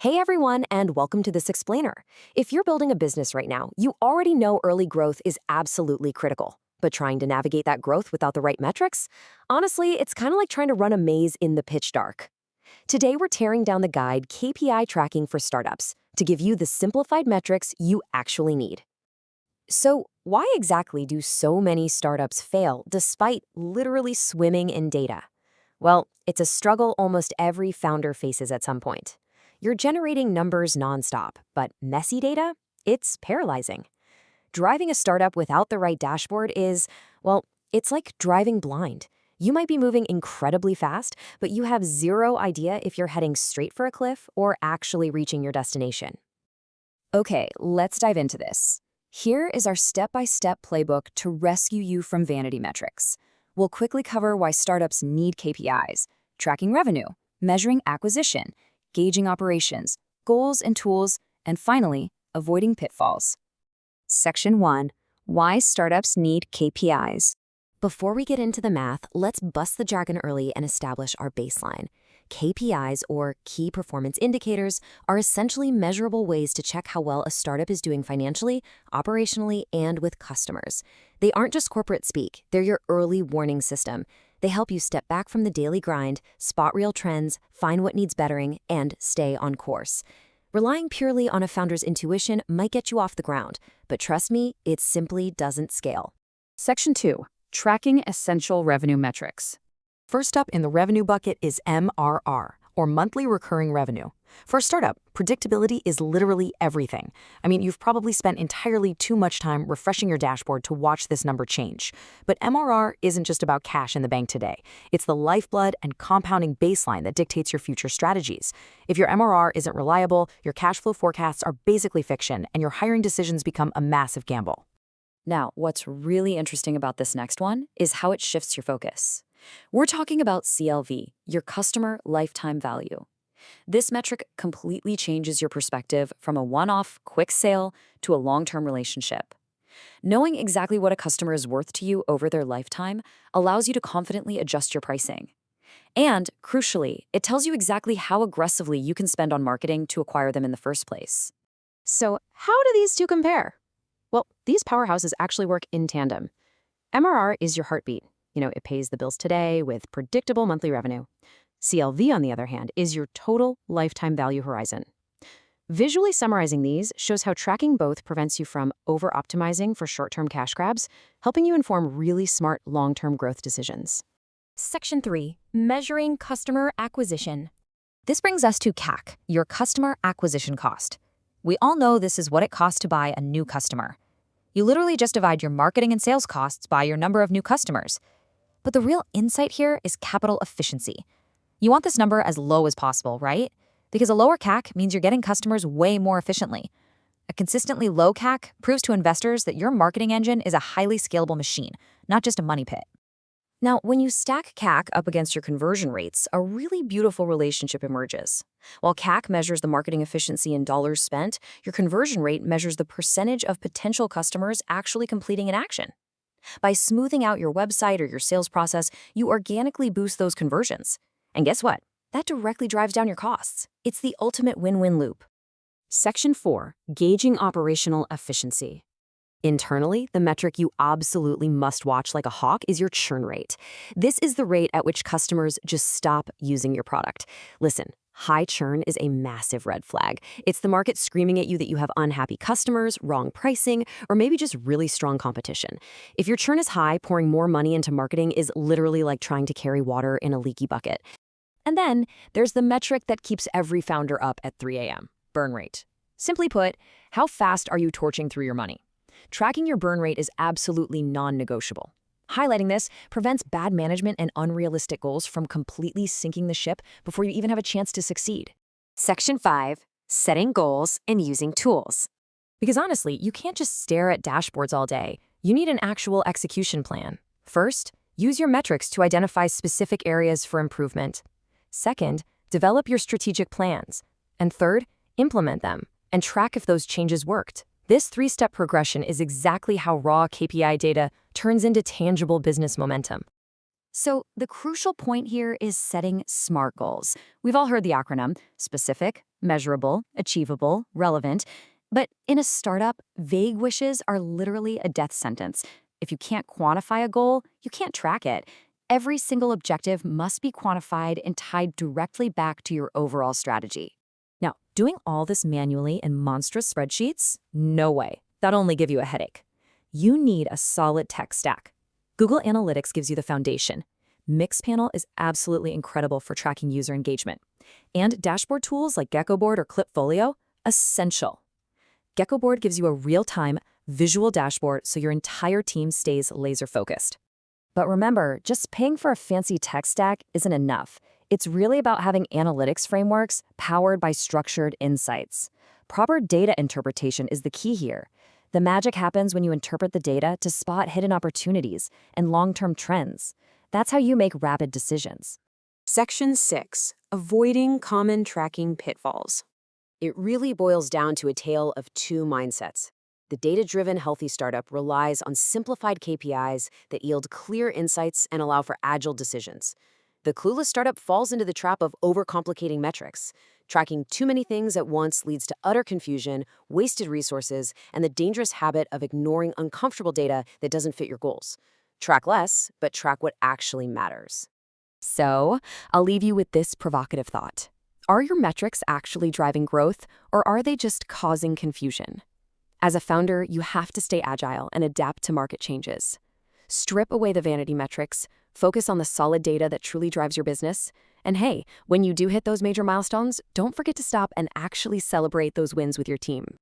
Hey everyone, and welcome to this explainer. If you're building a business right now, you already know early growth is absolutely critical. But trying to navigate that growth without the right metrics? Honestly, it's kind of like trying to run a maze in the pitch dark. Today, we're tearing down the guide KPI tracking for startups to give you the simplified metrics you actually need. So, why exactly do so many startups fail despite literally swimming in data? Well, it's a struggle almost every founder faces at some point. You're generating numbers nonstop, but messy data? It's paralyzing. Driving a startup without the right dashboard is, well, it's like driving blind. You might be moving incredibly fast, but you have zero idea if you're heading straight for a cliff or actually reaching your destination. Okay, let's dive into this. Here is our step-by-step playbook to rescue you from vanity metrics. We'll quickly cover why startups need KPIs, tracking revenue, measuring acquisition, gauging operations, goals and tools, and finally, avoiding pitfalls. Section 1. Why startups need KPIs. Before we get into the math, let's bust the jargon early and establish our baseline. KPIs, or Key Performance Indicators, are essentially measurable ways to check how well a startup is doing financially, operationally, and with customers. They aren't just corporate speak, they're your early warning system. They help you step back from the daily grind, spot real trends, find what needs bettering, and stay on course. Relying purely on a founder's intuition might get you off the ground, but trust me, it simply doesn't scale. Section 2. Tracking essential revenue metrics. First up in the revenue bucket is MRR, or monthly recurring revenue. For a startup, predictability is literally everything. You've probably spent entirely too much time refreshing your dashboard to watch this number change. But MRR isn't just about cash in the bank today. It's the lifeblood and compounding baseline that dictates your future strategies. If your MRR isn't reliable, your cash flow forecasts are basically fiction, and your hiring decisions become a massive gamble. Now, what's really interesting about this next one is how it shifts your focus. We're talking about CLV, your customer lifetime value. This metric completely changes your perspective from a one-off quick sale to a long-term relationship. Knowing exactly what a customer is worth to you over their lifetime allows you to confidently adjust your pricing. And, crucially, it tells you exactly how aggressively you can spend on marketing to acquire them in the first place. So, how do these two compare? Well, these powerhouses actually work in tandem. MRR is your heartbeat. It pays the bills today with predictable monthly revenue. CLV, on the other hand, is your total lifetime value horizon. Visually summarizing these shows how tracking both prevents you from over-optimizing for short-term cash grabs, helping you inform really smart long-term growth decisions. Section 3. Measuring customer acquisition. This brings us to CAC, your customer acquisition cost. We all know this is what it costs to buy a new customer. You literally just divide your marketing and sales costs by your number of new customers. But the real insight here is capital efficiency. You want this number as low as possible, right? Because a lower CAC means you're getting customers way more efficiently. A consistently low CAC proves to investors that your marketing engine is a highly scalable machine, not just a money pit. Now, when you stack CAC up against your conversion rates, a really beautiful relationship emerges. While CAC measures the marketing efficiency in dollars spent, your conversion rate measures the percentage of potential customers actually completing an action. By smoothing out your website or your sales process, you organically boost those conversions. And guess what? That directly drives down your costs. It's the ultimate win-win loop. Section 4. Gauging operational efficiency. Internally, the metric you absolutely must watch like a hawk is your churn rate. This is the rate at which customers just stop using your product. Listen, high churn is a massive red flag. It's the market screaming at you that you have unhappy customers, wrong pricing, or maybe just really strong competition. If your churn is high, pouring more money into marketing is literally like trying to carry water in a leaky bucket. And then there's the metric that keeps every founder up at 3 a.m., burn rate. Simply put, how fast are you torching through your money? Tracking your burn rate is absolutely non-negotiable. Highlighting this prevents bad management and unrealistic goals from completely sinking the ship before you even have a chance to succeed. Section 5. Setting goals and using tools. Because honestly, you can't just stare at dashboards all day. You need an actual execution plan. First, use your metrics to identify specific areas for improvement. Second, develop your strategic plans. And third, implement them and track if those changes worked. This three-step progression is exactly how raw KPI data turns into tangible business momentum. So the crucial point here is setting SMART goals. We've all heard the acronym: specific, measurable, achievable, relevant. But in a startup, vague wishes are literally a death sentence. If you can't quantify a goal, you can't track it. Every single objective must be quantified and tied directly back to your overall strategy. Now, doing all this manually in monstrous spreadsheets? No way. That'll only give you a headache. You need a solid tech stack. Google Analytics gives you the foundation. Mixpanel is absolutely incredible for tracking user engagement. And dashboard tools like Geckoboard or Clipfolio, essential. Geckoboard gives you a real-time, visual dashboard so your entire team stays laser-focused. But remember, just paying for a fancy tech stack isn't enough. It's really about having analytics frameworks powered by structured insights. Proper data interpretation is the key here. The magic happens when you interpret the data to spot hidden opportunities and long-term trends. That's how you make rapid decisions. Section 6. Avoiding common tracking pitfalls. It really boils down to a tale of two mindsets. The data-driven healthy startup relies on simplified KPIs that yield clear insights and allow for agile decisions. The clueless startup falls into the trap of overcomplicating metrics. Tracking too many things at once leads to utter confusion, wasted resources, and the dangerous habit of ignoring uncomfortable data that doesn't fit your goals. Track less, but track what actually matters. So, I'll leave you with this provocative thought. Are your metrics actually driving growth, or are they just causing confusion? As a founder, you have to stay agile and adapt to market changes. Strip away the vanity metrics, focus on the solid data that truly drives your business, and hey, when you do hit those major milestones, don't forget to stop and actually celebrate those wins with your team.